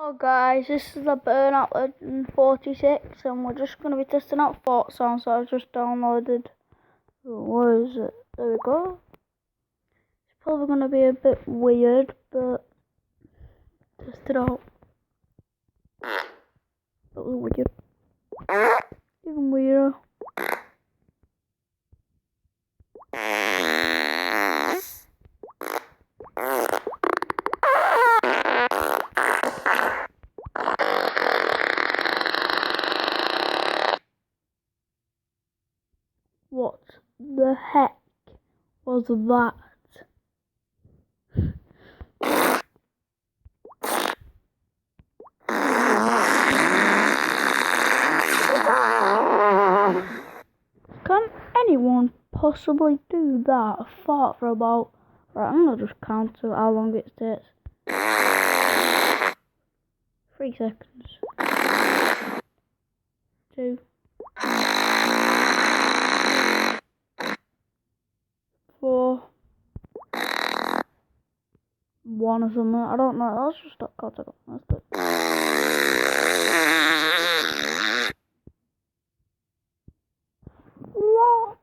Hello guys, this is the Burnout Legend 46 and we're just going to be testing out Fortzone, so I've just downloaded, where is it? There we go. It's probably going to be a bit weird, but test it out. That was weird. Even weirder. What the heck was that? Can anyone possibly do that? I fart for about... Right, I'm gonna just count to how long it takes. 3 seconds. 2. 4. 1 or something. I don't know. Let's just stop counting. Let's do it. What?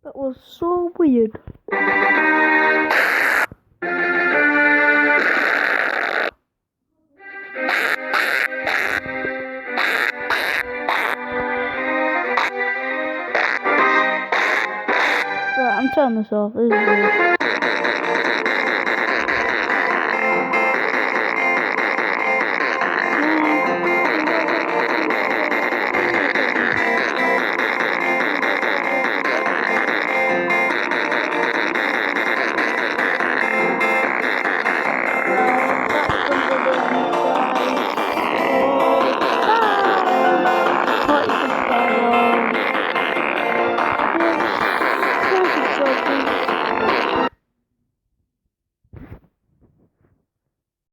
That was so weird. Right, I'm turning this off. This is weird.